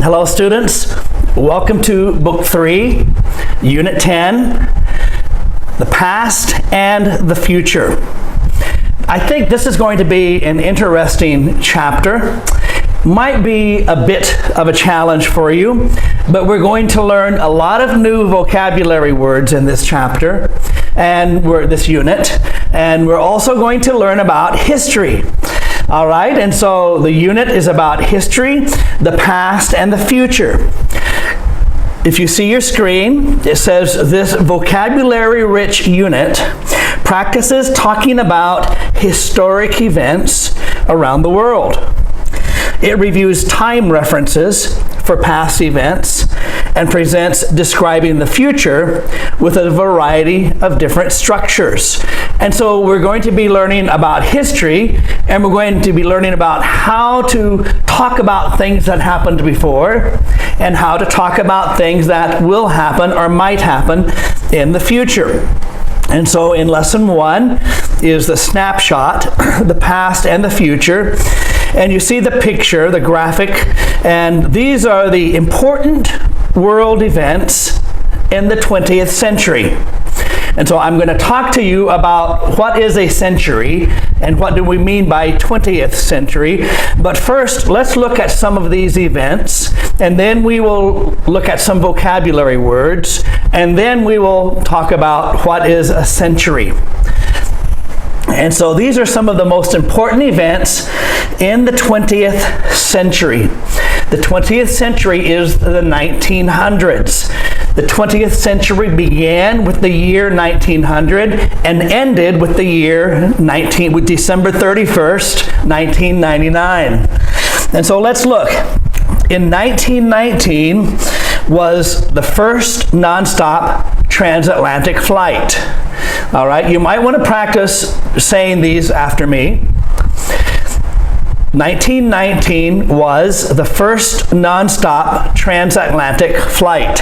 Hello, students. Welcome to Book 3, Unit 10, The Past and the Future. I think this is going to be an interesting chapter. Might be a bit of a challenge for you, but we're going to learn a lot of new vocabulary words in this chapter and this unit, and we're also going to learn about history. All right, and so the unit is about history, the past, and the future. If you see your screen, it says this vocabulary-rich unit practices talking about historic events around the world. It reviews time references for past events and presents describing the future with a variety of different structures. And so we're going to be learning about history, and we're going to be learning about how to talk about things that happened before and how to talk about things that will happen or might happen in the future. And so in lesson 1 is the snapshot, the past and the future. And you see the picture, the graphic, and these are the important world events in the 20th century. And so I'm going to talk to you about what is a century and what do we mean by 20th century. But first, let's look at some of these events, and then we will look at some vocabulary words, and then we will talk about what is a century. And so these are some of the most important events in the 20th century. The 20th century is the 1900s. The 20th century began with the year 1900 and ended with the year with December 31st, 1999. And so let's look. In 1919 was the first nonstop transatlantic flight. All right, you might want to practice saying these after me. 1919 was the first nonstop transatlantic flight.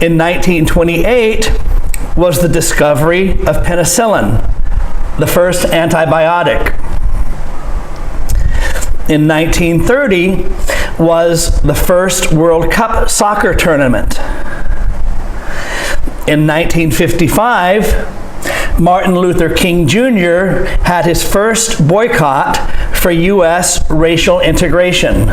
In 1928 was the discovery of penicillin, the first antibiotic. In 1930 was the first World Cup soccer tournament. In 1955, Martin Luther King Jr. had his first boycott for U.S. racial integration.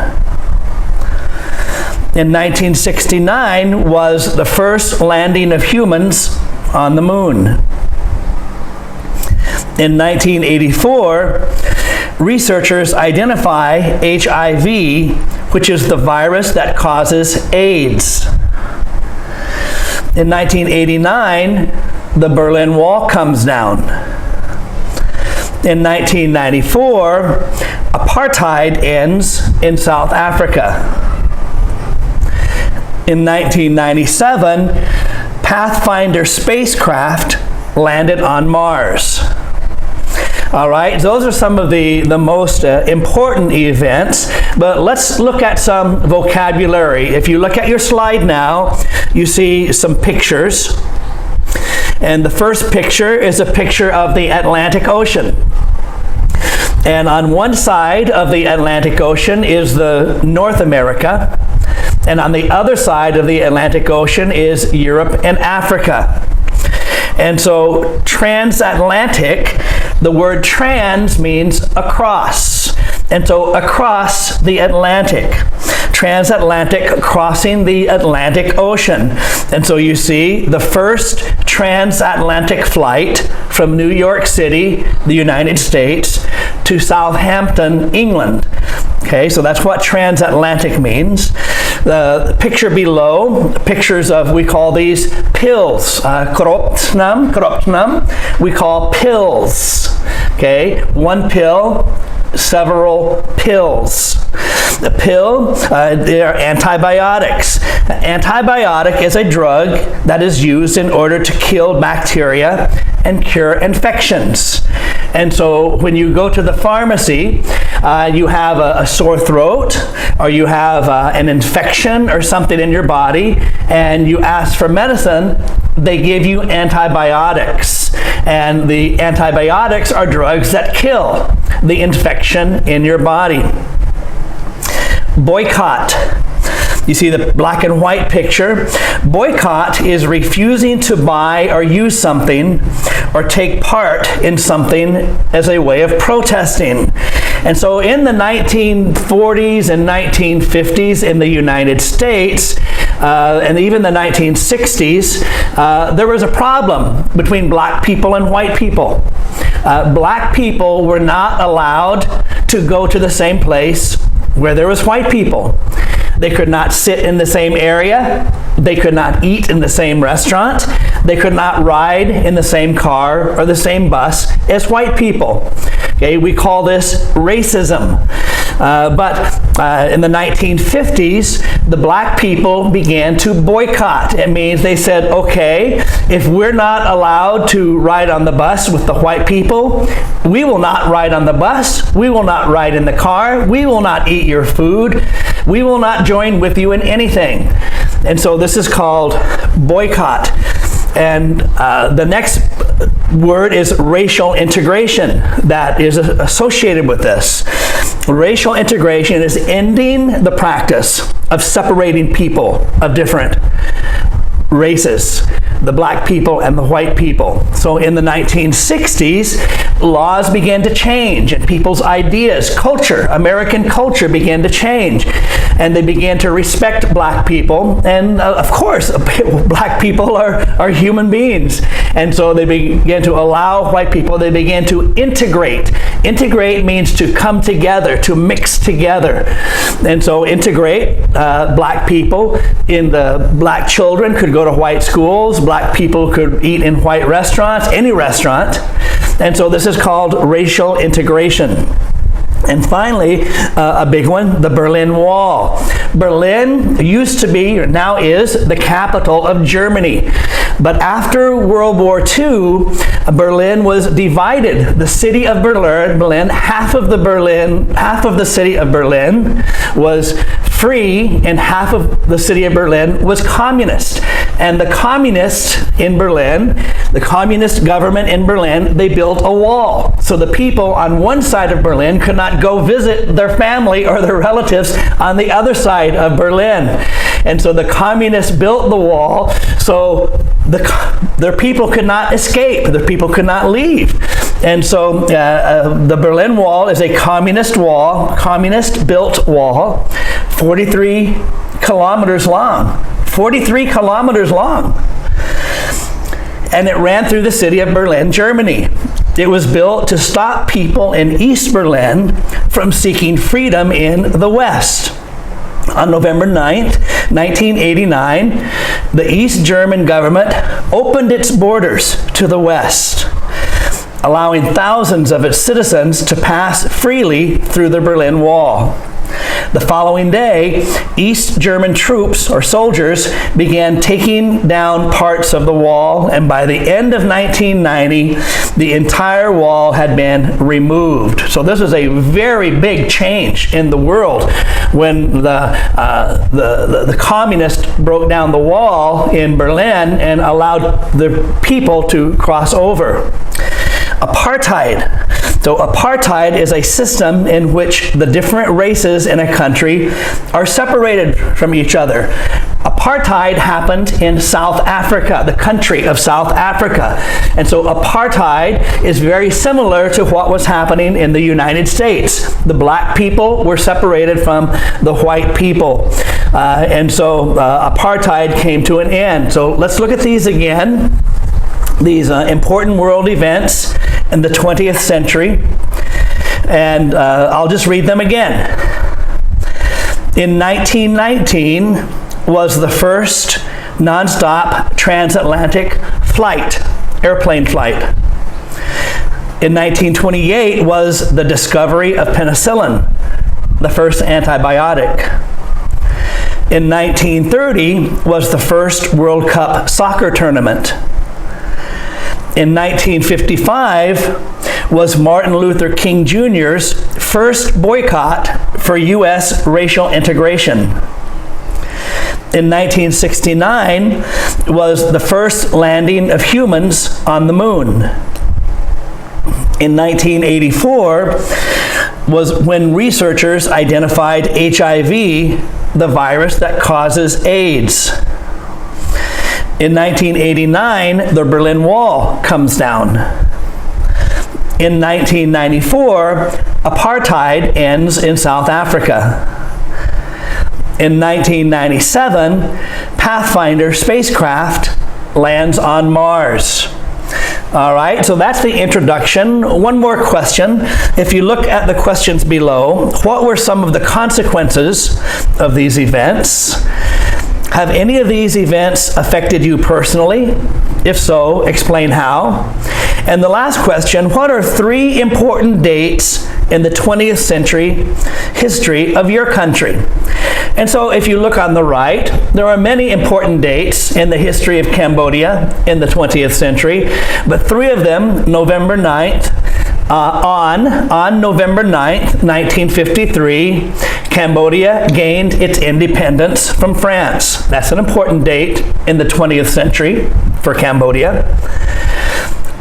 In 1969 was the first landing of humans on the moon. In 1984, researchers identify HIV, which is the virus that causes AIDS. In 1989, the Berlin Wall comes down. In 1994, apartheid ends in South Africa. In 1997, Pathfinder spacecraft landed on Mars. All right, those are some of the most important events, but let's look at some vocabulary. If you look at your slide now, you see some pictures. And the first picture is a picture of the Atlantic Ocean. And on one side of the Atlantic Ocean is the North America, and on the other side of the Atlantic Ocean is Europe and Africa. And so transatlantic, the word trans means across. And so across the Atlantic. Transatlantic, crossing the Atlantic Ocean. And so you see the first transatlantic flight from New York City, the United States, to Southampton, England. Okay, so that's what transatlantic means. The picture below, pictures of, we call these pills. Kropsnam, we call pills. Okay, one pill, several pills. The pill, they are antibiotics. Antibiotic is a drug that is used in order to kill bacteria and cure infections. And so when you go to the pharmacy, you have a sore throat, or you have an infection or something in your body, and you ask for medicine, they give you antibiotics. And the antibiotics are drugs that kill the infection in your body. boycott. You see the black and white picture. Boycott is refusing to buy or use something or take part in something as a way of protesting. And so in the 1940s and 1950s in the United States, and even the 1960s, there was a problem between black people and white people. Black people were not allowed to go to the same place where there was white people. They could not sit in the same area. They could not eat in the same restaurant. They could not ride in the same car or the same bus as white people. Okay, we call this racism. But in the 1950s, the black people began to boycott. It means they said, okay, if we're not allowed to ride on the bus with the white people, we will not ride on the bus, we will not ride in the car, we will not eat your food, we will not join with you in anything. And so this is called boycott. And the next word is racial integration that is associated with this. Racial integration is ending the practice of separating people of different races, the black people and the white people. So in the 1960s, laws began to change and people's ideas, culture, American culture began to change. And they began to respect black people. And of course, black people are human beings. And so they began to allow white people, they began to integrate. Integrate means to come together, to mix together. And so integrate, black people in the black children could go to white schools, black people could eat in white restaurants, any restaurant. And so this is called racial integration. And finally, a big one, the Berlin Wall. Berlin used to be, or now is, the capital of Germany. But after World War II, Berlin was divided. The city of Berlin, half of the city of Berlin was free, and half of the city of Berlin was communist. And the communists in Berlin, the communist government in Berlin, they built a wall. So the people on one side of Berlin could not go visit their family or their relatives on the other side of Berlin. And so the communists built the wall so their people could not escape, their people could not leave. And so the Berlin Wall is a communist wall, communist-built wall, 43 kilometers long. 43 kilometers long. And it ran through the city of Berlin, Germany. It was built to stop people in East Berlin from seeking freedom in the West. On November 9th, 1989, the East German government opened its borders to the West, allowing thousands of its citizens to pass freely through the Berlin Wall. The following day, East German troops or soldiers began taking down parts of the wall, and by the end of 1990, the entire wall had been removed. So this was a very big change in the world when the communists broke down the wall in Berlin and allowed the people to cross over. Apartheid. So apartheid is a system in which the different races in a country are separated from each other. Apartheid happened in South Africa, the country of South Africa. And so apartheid is very similar to what was happening in the United States. The black people were separated from the white people. And so apartheid came to an end. So let's look at these again. These important world events in the 20th century, and I'll just read them again. In 1919 was the first non-stop transatlantic flight, airplane flight. In 1928 was the discovery of penicillin, the first antibiotic. In 1930 was the first World Cup soccer tournament. In 1955 was Martin Luther King Jr.'s first boycott for U.S. racial integration. In 1969 was the first landing of humans on the moon. In 1984 was when researchers identified HIV, the virus that causes AIDS. In 1989, the Berlin Wall comes down. In 1994, apartheid ends in South Africa. In 1997, Pathfinder spacecraft lands on Mars. All right, so that's the introduction. One more question. If you look at the questions below, what were some of the consequences of these events? Have any of these events affected you personally? If so, explain how. And the last question, what are 3 important dates in the 20th century history of your country? And so if you look on the right, there are many important dates in the history of Cambodia in the 20th century, but 3 of them, November 9th, on November 9th, 1953, Cambodia gained its independence from France. That's an important date in the 20th century for Cambodia.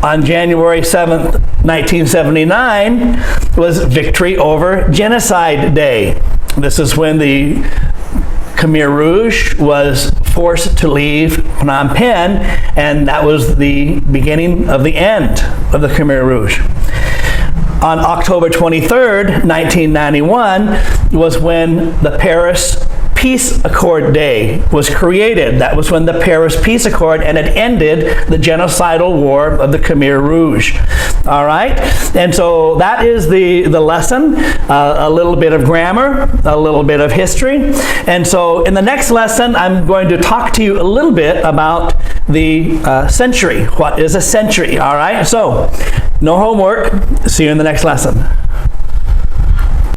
On January 7th, 1979, was Victory Over Genocide Day. This is when the Khmer Rouge was forced to leave Phnom Penh, and that was the beginning of the end of the Khmer Rouge. On October 23rd, 1991, was when the Paris Peace Accord Day was created. That was when the Paris Peace Accord, and it ended the genocidal war of the Khmer Rouge. All right? And so that is the lesson, a little bit of grammar, a little bit of history. And so in the next lesson, I'm going to talk to you a little bit about the century. What is a century? All right? So no homework. See you in the next lesson.